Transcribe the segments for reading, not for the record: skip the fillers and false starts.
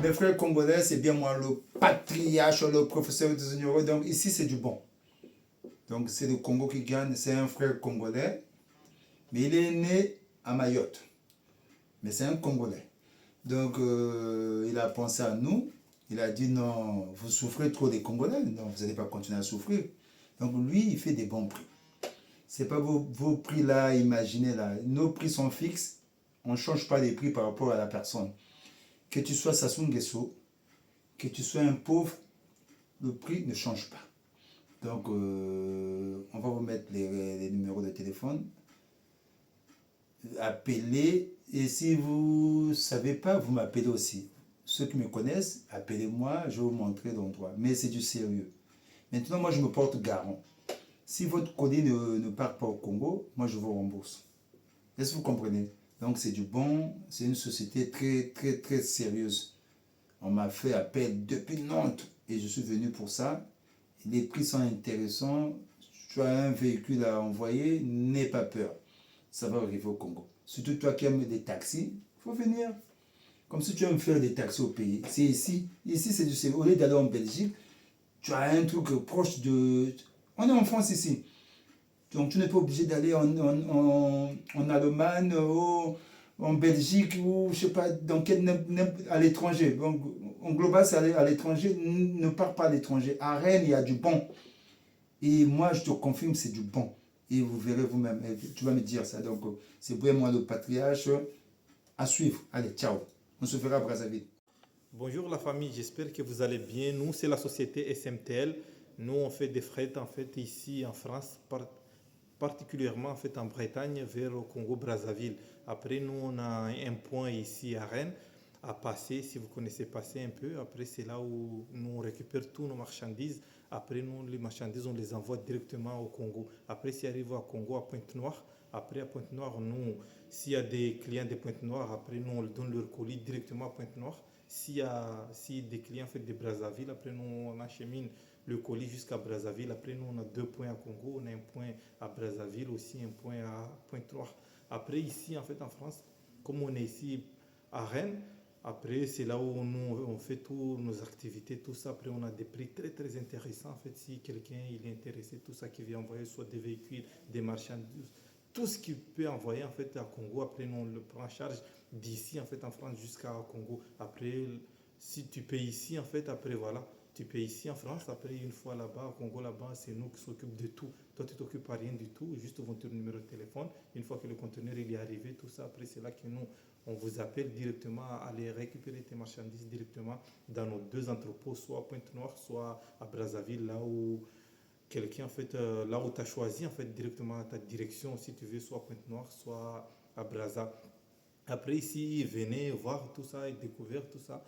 Mes frères congolais, c'est bien moi le patriarche, le professeur des ignorants. Donc ici, c'est du bon. Donc c'est le Congo qui gagne, c'est un frère congolais. Mais il est né à Mayotte. Mais c'est un Congolais. Donc il a pensé à nous. Il a dit non, vous souffrez trop des Congolais. Donc vous n'allez pas continuer à souffrir. Donc lui, il fait des bons prix. Ce n'est pas vos prix là, imaginez là. Nos prix sont fixes. On ne change pas les prix par rapport à la personne. Que tu sois Sassou Nguesso, que tu sois un pauvre, le prix ne change pas. Donc, on va vous mettre les numéros de téléphone. Appelez. Et si vous ne savez pas, vous m'appelez aussi. Ceux qui me connaissent, appelez-moi, je vais vous montrer l'endroit. Mais c'est du sérieux. Maintenant, moi, je me porte garant. Si votre colis ne part pas au Congo, moi, je vous rembourse. Est-ce que vous comprenez? Donc, c'est du bon. C'est une société très, très, très sérieuse. On m'a fait appel depuis Nantes et je suis venu pour ça. Les prix sont intéressants. Tu as un véhicule à envoyer, n'aie pas peur. Ça va arriver au Congo. Surtout toi qui aimes des taxis, il faut venir. Comme si tu aimes faire des taxis au pays. C'est ici. Ici, c'est du sérieux. Au lieu d'aller en Belgique, tu as un truc proche de... On est en France ici. Donc tu n'es pas obligé d'aller en Allemagne ou en Belgique ou je sais pas dans à l'étranger. Donc en global c'est aller à l'étranger, ne pars pas à l'étranger. À Rennes il y a du bon. Et moi je te confirme c'est du bon. Et vous verrez vous-même, tu vas me dire ça. Donc c'est vraiment le patriarche à suivre. Allez, ciao. On se verra à Brazzaville. Bonjour la famille, j'espère que vous allez bien. Nous, c'est la société SMTL. Nous, on fait des frais en fait ici en France, particulièrement en fait en Bretagne vers le Congo-Brazzaville. Après, nous, on a un point ici à Rennes à passer, si vous connaissez passer un peu. Après, c'est là où nous on récupère tous nos marchandises. Après, nous, les marchandises, on les envoie directement au Congo. Après, si arrive au Congo, à Pointe-Noire, après à Pointe-Noire, nous, s'il y a des clients de Pointe-Noire, après, nous, on leur donne leur colis directement à Pointe-Noire. Si des clients fait de Brazzaville, après, nous, on achemine le colis jusqu'à Brazzaville. Après, nous, on a 2 points à Congo, on a un point à Brazzaville, aussi un point à Pointe-Noire. Après, ici, en fait, en France, comme on est ici à Rennes, après, c'est là où nous, on fait toutes nos activités, tout ça. Après, on a des prix très, très intéressants. En fait, si quelqu'un il est intéressé, tout ça qui vient envoyer, soit des véhicules, des marchandises, tout ce qu'il peut envoyer, en fait, à Congo. Après, nous, on le prend en charge d'ici, en fait, en France jusqu'à Congo. Après, si tu payes ici, en fait, après, voilà, tu payes ici en France. Après, une fois là-bas, au Congo, là-bas, c'est nous qui s'occupent de tout. Toi, tu t'occupes à rien du tout. Juste votre numéro de téléphone. Une fois que le conteneur il est arrivé, tout ça, après, c'est là que nous, on vous appelle directement à aller récupérer tes marchandises directement dans nos 2 entrepôts, soit à Pointe-Noire, soit à Brazzaville, là où quelqu'un, en fait, là où tu as choisi, en fait, directement ta direction, si tu veux, soit à Pointe-Noire, soit à Brazza. Après, ici, venez voir tout ça et découvrir tout ça.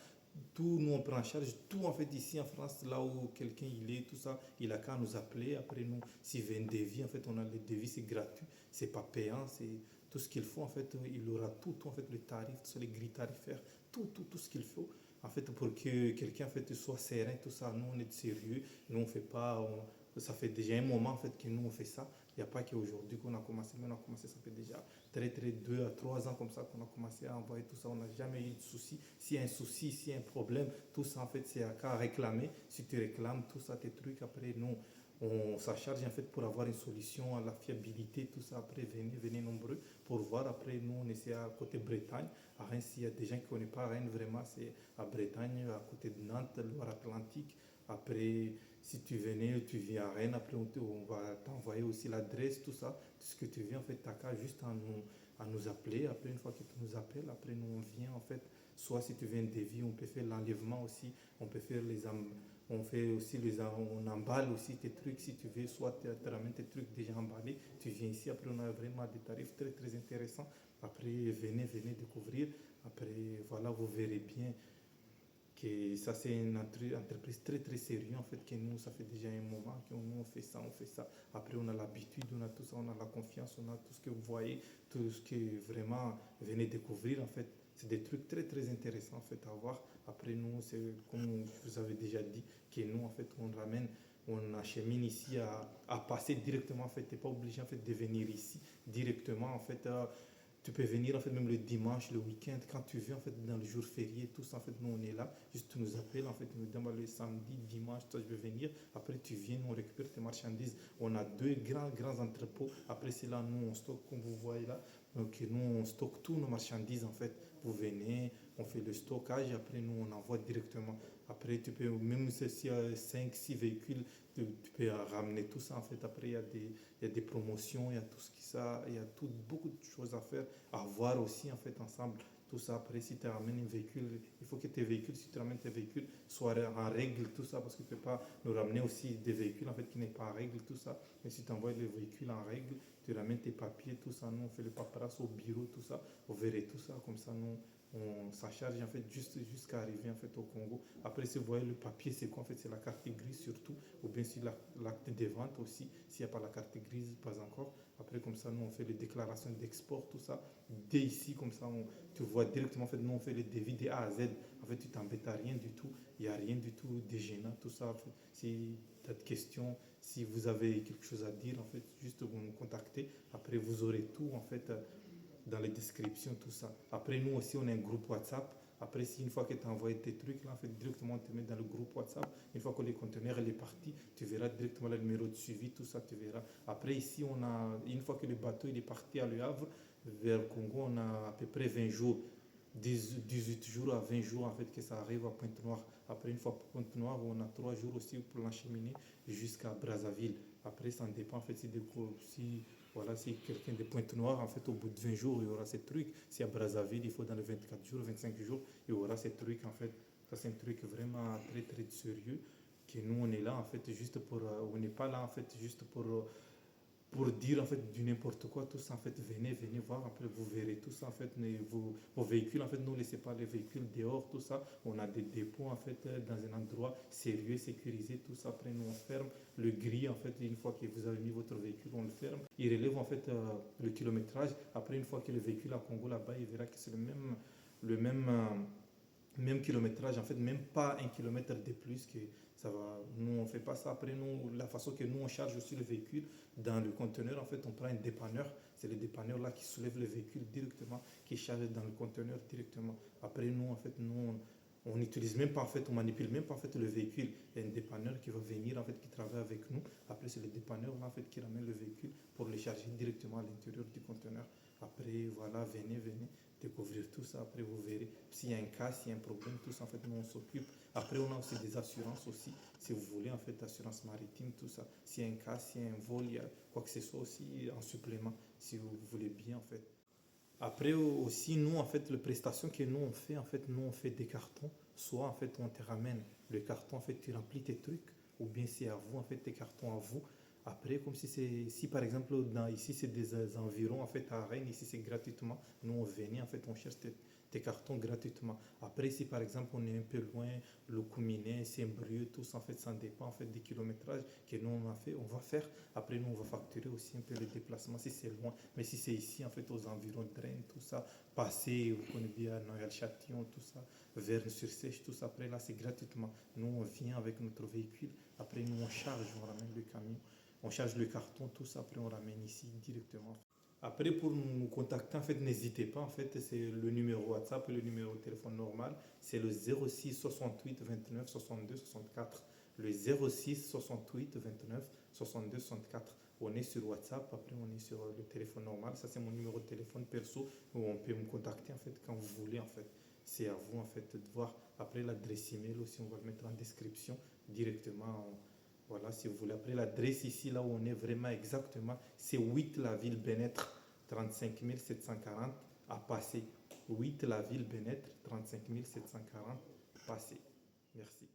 Tout, nous, on prend en charge tout, en fait, ici en France, là où quelqu'un il est, tout ça, il a qu'à nous appeler. Après, nous, s'il veut un devis, en fait, on a les devis, c'est gratuit, c'est pas payant, c'est tout ce qu'il faut, en fait, il aura tout en fait, le tarif, les grilles tarifaires, tout ce qu'il faut, en fait, pour que quelqu'un, en fait, soit serein, tout ça. Nous, on est sérieux, nous, on fait pas, ça fait déjà un moment, en fait, que nous, on fait ça. Il n'y a pas qu'aujourd'hui qu'on a commencé, mais on a commencé, ça fait déjà 2 à 3 ans comme ça qu'on a commencé à envoyer tout ça. On n'a jamais eu de souci. S'il y a un souci, s'il y a un problème, tout ça, en fait, c'est à qu'à réclamer. Si tu réclames tout ça, tes trucs, après, nous, On s'acharge en fait pour avoir une solution à la fiabilité, tout ça. Après, venez nombreux pour voir. Après, nous, on essaie à côté Bretagne. À Rennes, s'il y a des gens qui ne connaissent pas Rennes, vraiment, c'est à Bretagne, à côté de Nantes, Loire-Atlantique. Après, si tu venais, tu viens à Rennes. Après, on va t'envoyer aussi l'adresse, tout ça. Tout ce que tu viens, en fait, t'as qu'à juste à nous appeler. Après, une fois que tu nous appelles, après, nous, on vient, en fait. Soit si tu viens de Lévis, on peut faire l'enlèvement aussi. On peut faire on fait aussi on emballe aussi tes trucs si tu veux, soit tu ramènes tes trucs déjà emballés, tu viens ici, après on a vraiment des tarifs très très intéressants. Après venez découvrir. Après voilà, vous verrez bien que ça c'est une entreprise très très sérieuse en fait, que nous ça fait déjà un moment que nous on fait ça. Après on a l'habitude, on a tout ça, on a la confiance, on a tout ce que vous voyez, tout ce que vraiment venez découvrir en fait. C'est des trucs très très intéressants en fait à voir. Après nous, c'est comme je vous avais déjà dit, que nous en fait on ramène, on achemine ici à passer directement en fait. T'es pas obligé en fait de venir ici directement en fait. Tu peux venir en fait même le dimanche, le week-end, quand tu veux en fait dans le jour férié, tout ça en fait nous on est là, juste tu nous appelles en fait, tu nous dis le samedi, dimanche, toi je veux venir, après tu viens, nous on récupère tes marchandises, on a deux grands entrepôts, après c'est là nous on stocke comme vous voyez là, donc nous on stocke tous nos marchandises en fait, vous venez, on fait le stockage, après nous on envoie directement, après tu peux même s'il y a 5, 6 véhicules, tu peux ramener tout ça en fait, après il y a des promotions, il y a tout ce qui ça, il y a beaucoup de choses à faire, à voir aussi en fait ensemble. Tout ça, après, si tu ramènes un véhicule, il faut que tes véhicules, si tu ramènes tes véhicules, soient en règle, tout ça, parce que tu ne peux pas nous ramener aussi des véhicules en fait qui n'est pas en règle, tout ça. Mais si tu envoies les véhicules en règle, tu ramènes tes papiers, tout ça, nous on fait le paperasse au bureau, tout ça, vous verrez tout ça, comme ça nous on s'en charge en fait jusqu'à arriver en fait au Congo. Après, si vous voyez le papier, c'est quoi en fait? C'est la carte grise surtout, ou bien si l'acte de vente aussi, s'il n'y a pas la carte grise, pas encore. Après, comme ça, nous, on fait les déclarations d'export, tout ça. Dès ici, comme ça, tu vois directement, en fait, nous, on fait les devis de A à Z. En fait, tu t'embêtes à rien du tout. Il n'y a rien du tout de gênant, tout ça. En fait. Si tu as des questions, si vous avez quelque chose à dire, en fait, juste vous nous contactez. Après, vous aurez tout, en fait, dans les descriptions, tout ça. Après, nous aussi, on a un groupe WhatsApp. Après, si une fois que tu as envoyé tes trucs, là, en fait, directement, on te met dans le groupe WhatsApp. Une fois que le conteneur est parti, tu verras directement le numéro de suivi, tout ça, tu verras. Après, ici, une fois que le bateau il est parti à Le Havre, vers le Congo, on a à peu près 20 jours. 18 jours à 20 jours en fait que ça arrive à Pointe-Noire. Après une fois à Pointe-Noire, on a 3 jours aussi pour l'acheminer jusqu'à Brazzaville. Après ça dépend en fait si voilà, si quelqu'un de Pointe-Noire, en fait au bout de 20 jours, il y aura ces trucs. Si à Brazzaville, il faut dans les 24 jours, 25 jours, il y aura ces trucs en fait. Ça c'est un truc vraiment très très sérieux que nous on est là en fait juste pour on n'est pas là en fait juste pour dire en fait du n'importe quoi, tout ça en fait, venez voir, après vous verrez tout ça en fait, vos véhicules en fait, ne laissez pas les véhicules dehors, tout ça, on a des dépôts en fait dans un endroit sérieux, sécurisé, tout ça, après nous on ferme le gris en fait, une fois que vous avez mis votre véhicule, on le ferme, il relève en fait le kilométrage, après une fois que le véhicule à Congo là-bas, il verra que c'est le même même kilométrage, en fait, même pas un kilomètre de plus que ça va. Nous, on fait pas ça. Après, nous, la façon que nous, on charge aussi le véhicule dans le conteneur, en fait, on prend un dépanneur. C'est le dépanneur là qui soulève le véhicule directement, qui charge dans le conteneur directement. Après, nous, en fait, on n'utilise même pas, en fait, on manipule même pas, en fait, le véhicule. Il y a un dépanneur qui va venir, en fait, qui travaille avec nous. Après, c'est le dépanneur là, en fait, qui ramène le véhicule pour le charger directement à l'intérieur du conteneur. Après, voilà, venez découvrir tout ça. Après, vous verrez s'il y a un cas, s'il y a un problème, tout ça, en fait, nous, on s'occupe. Après, on a aussi des assurances aussi, si vous voulez, en fait, assurance maritime, tout ça. S'il y a un cas, s'il y a un vol, il y a quoi que ce soit aussi en supplément, si vous voulez bien, en fait. Après aussi, nous, en fait, les prestations que nous, on fait, en fait, nous, on fait des cartons. Soit, en fait, on te ramène le carton, en fait, tu remplis tes trucs, ou bien c'est à vous, en fait, tes cartons à vous. Après, comme si par exemple, ici, c'est des environs, en fait, à Rennes, ici, c'est gratuitement. Nous, on venait, en fait, on cherche tes cartons gratuitement. Après, si par exemple, on est un peu loin, le Couminet, Saint-Brieuc, tout ça, en fait, ça dépend, en fait, des kilométrages que nous, on va faire. Après, nous, on va facturer aussi un peu le déplacement si c'est loin. Mais si c'est ici, en fait, aux environs de Rennes, tout ça, passer, vous connaissez bien Noël-Châtillon, tout ça, Verne-sur-Sèche, tout ça, après, là, c'est gratuitement. Nous, on vient avec notre véhicule. Après, nous, on charge, on ramène le camion. On charge le carton, tout ça, après on ramène ici directement. Après, pour nous contacter, en fait, n'hésitez pas. En fait, c'est le numéro WhatsApp et le numéro de téléphone normal. C'est le 06 68 29 62 64. le 06 68 29 62 64. On est sur WhatsApp, après on est sur le téléphone normal. Ça, c'est mon numéro de téléphone perso où on peut me contacter en fait quand vous voulez en fait. C'est à vous en fait de voir. Après l'adresse email aussi, on va le mettre en description directement. Voilà, si vous voulez. Après l'adresse ici, là où on est vraiment exactement, c'est 8 la ville Bénêtre, 35 740 à passer. 8 la ville Bénêtre, 35 740 passé. Merci.